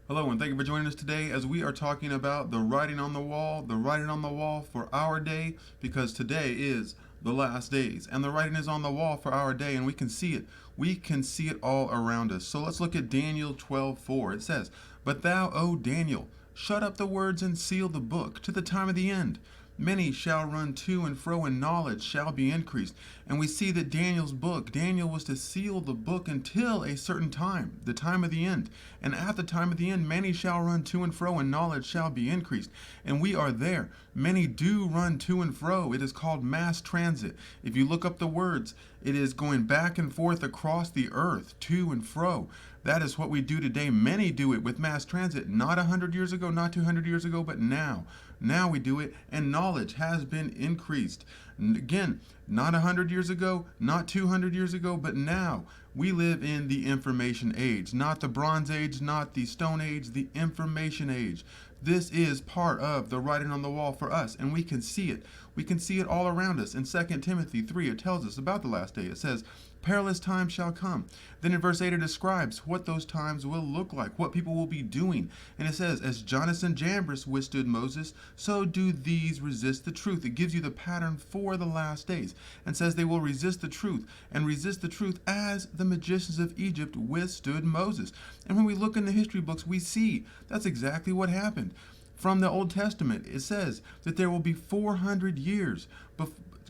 Hello, and thank you for joining us today as we are talking about the writing on the wall for our day, because today is the last days, and the writing is on the wall for our day, and we can see it. We can see it all around us. So let's look at Daniel 12:4. It says, "But thou, O Daniel, shut up the words and seal the book to the time of the end. Many shall run to and fro, and knowledge shall be increased." And we see that Daniel's book, Daniel was to seal the book until a certain time, the time of the end. And at the time of the end, many shall run to and fro, and knowledge shall be increased. And we are there. Many do run to and fro. It is called mass transit. If you look up the words, it is going back and forth across the earth, to and fro. That is what we do today. Many do it with mass transit, not 100 years ago, not 200 years ago, but now. Now we do it, and knowledge has been increased. Again, not 100 years ago, not 200 years ago, but now. We live in the information age, not the Bronze Age, not the Stone Age, the information age. This is part of the writing on the wall for us, and we can see it. We can see it all around us. In 2 Timothy 3, it tells us about the last day. It says, "Perilous times shall come." Then in verse 8, it describes what those times will look like, what people will be doing. And it says, "As Jannes and Jambres withstood Moses, so do these resist the truth." It gives you the pattern for the last days, and says they will resist the truth, and resist the truth as the magicians of Egypt withstood Moses. And when we look in the history books, we see that's exactly what happened. From the Old Testament, it says that there will be 400 years.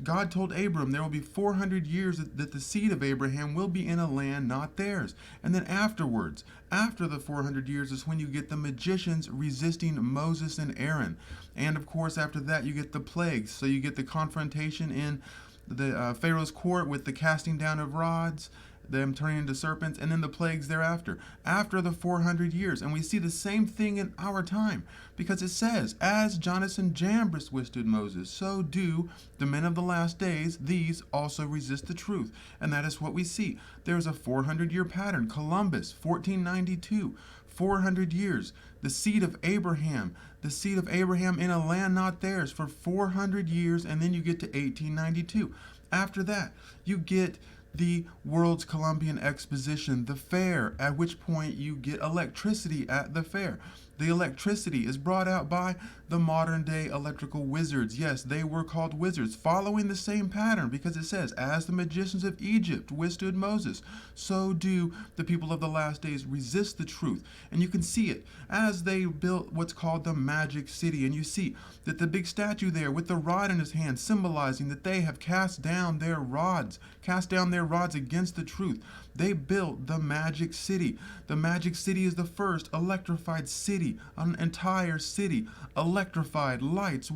God told Abram there will be 400 years that the seed of Abraham will be in a land not theirs. And then afterwards, after the 400 years, is when you get the magicians resisting Moses and Aaron. And of course, after that, you get the plagues. So you get the confrontation in the Pharaoh's court with the casting down of rods, them turning into serpents, and then the plagues thereafter, after the 400 years. And we see the same thing in our time, because it says, "As Jannes and Jambres withstood Moses, so do the men of the last days, these also resist the truth." And that is what we see. There's a 400-year pattern. Columbus, 1492, 400 years. The seed of Abraham in a land not theirs for 400 years, and then you get to 1892. After that, you get the World's Columbian Exposition, the fair, at which point you get electricity at the fair. The electricity is brought out by the modern day electrical wizards. Yes, they were called wizards, following the same pattern, because it says, "As the magicians of Egypt withstood Moses, so do the people of the last days resist the truth." And you can see it as they built what's called the Magic City. And you see that the big statue there with the rod in his hand, symbolizing that they have cast down their rods against the truth. They built the Magic City. The Magic City is the first electrified city, an entire city, electrified, lights,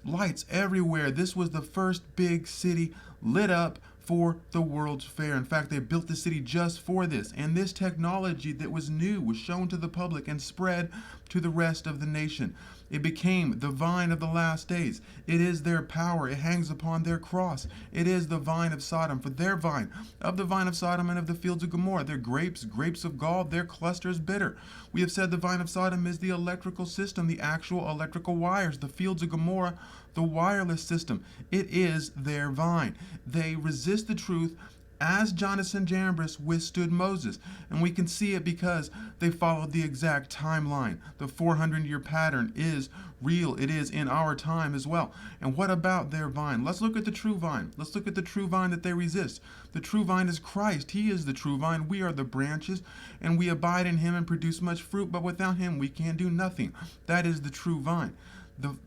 lights everywhere. This was the first big city lit up for the World's Fair. In fact, they built the city just for this. And this technology that was new was shown to the public and spread to the rest of the nation. It became the vine of the last days. It is their power. It hangs upon their cross. It is the vine of Sodom. For their vine, of the vine of Sodom and of the fields of Gomorrah, their grapes of gall, their clusters bitter. We have said the vine of Sodom is the electrical system, the actual electrical wires. The fields of Gomorrah, the wireless system. It is their vine. They resist the truth, as Jannes and Jambres withstood Moses. And we can see it because they followed the exact timeline. The 400-year pattern is real. It is in our time as well. And what about their vine? Let's look at the true vine. Let's look at the true vine that they resist. The true vine is Christ. He is the true vine. We are the branches, and we abide in him and produce much fruit, but without him we can do nothing. That is the true vine.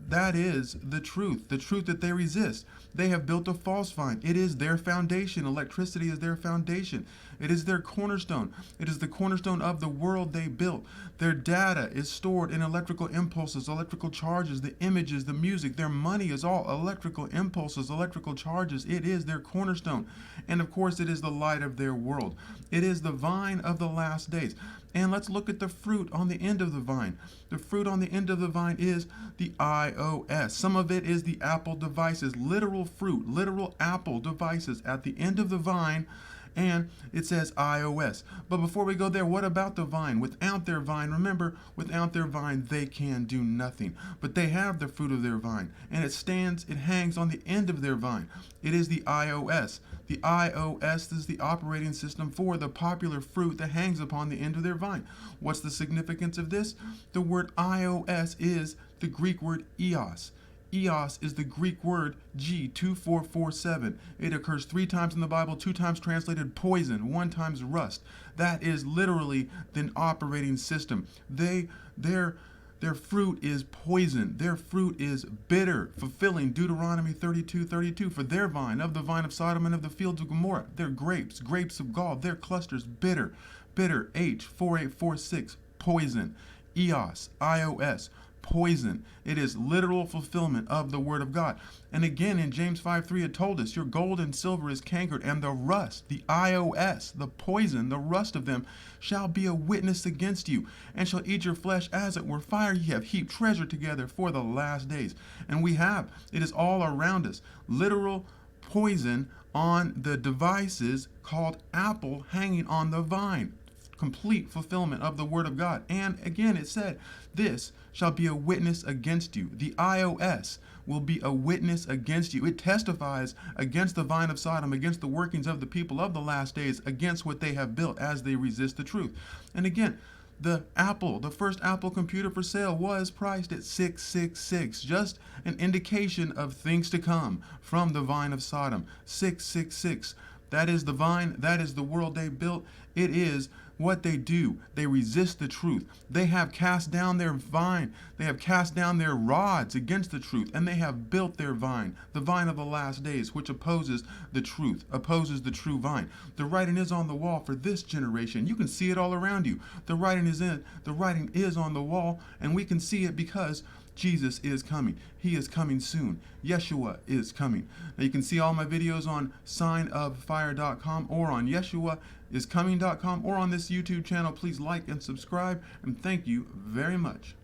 That is the truth that they resist. They have built a false vine. It is their foundation. Electricity is their foundation. It is their cornerstone. It is the cornerstone of the world they built. Their data is stored in electrical impulses, electrical charges, the images, the music. Their money is all electrical impulses, electrical charges. It is their cornerstone. And of course, it is the light of their world. It is the vine of the last days. And let's look at the fruit on the end of the vine. The fruit on the end of the vine is the iOS. Some of it is the Apple devices, literal fruit, literal Apple devices at the end of the vine. And it says iOS. But before we go there, what about the vine? Without their vine, remember, without their vine, they can do nothing. But they have the fruit of their vine, and it hangs on the end of their vine. It is the iOS. The iOS is the operating system for the popular fruit that hangs upon the end of their vine. What's the significance of this? The word iOS is the Greek word eos. Eos is the Greek word G2447. It occurs 3 times in the Bible, 2 times translated poison, 1 times rust. That is literally the operating system. Their fruit is poison. Their fruit is bitter, fulfilling Deuteronomy 32:32. For their vine, of the vine of Sodom and of the fields of Gomorrah, their grapes, grapes of gall, their clusters, bitter, bitter, H4846, poison, Eos, iOS, poison. It is literal fulfillment of the word of God. And again in James 5:3 it told us, your gold and silver is cankered, and the rust, the iOS, the poison, the rust of them shall be a witness against you, and shall eat your flesh as it were fire. Ye have heaped treasure together for the last days. And it is all around us. Literal poison on the devices called Apple hanging on the vine. Complete fulfillment of the word of God. And again it said, this shall be a witness against you. The iOS will be a witness against you. It testifies against the vine of Sodom, against the workings of the people of the last days, against what they have built as they resist the truth. And again, the first Apple computer for sale was priced at $666, just an indication of things to come from the vine of Sodom. $666. That is the vine, that is the world they built. It is what they do. They resist the truth. They have cast down their vine. They have cast down their rods against the truth, and they have built their vine, the vine of the last days, which opposes the truth, opposes the true vine. The writing is on the wall for this generation. You can see it all around you. The writing is on the wall, and we can see it because Jesus is coming. He is coming soon. Yeshua is coming. Now you can see all my videos on signoffire.com or on yeshuaiscoming.com or on this YouTube channel. Please like and subscribe, and thank you very much.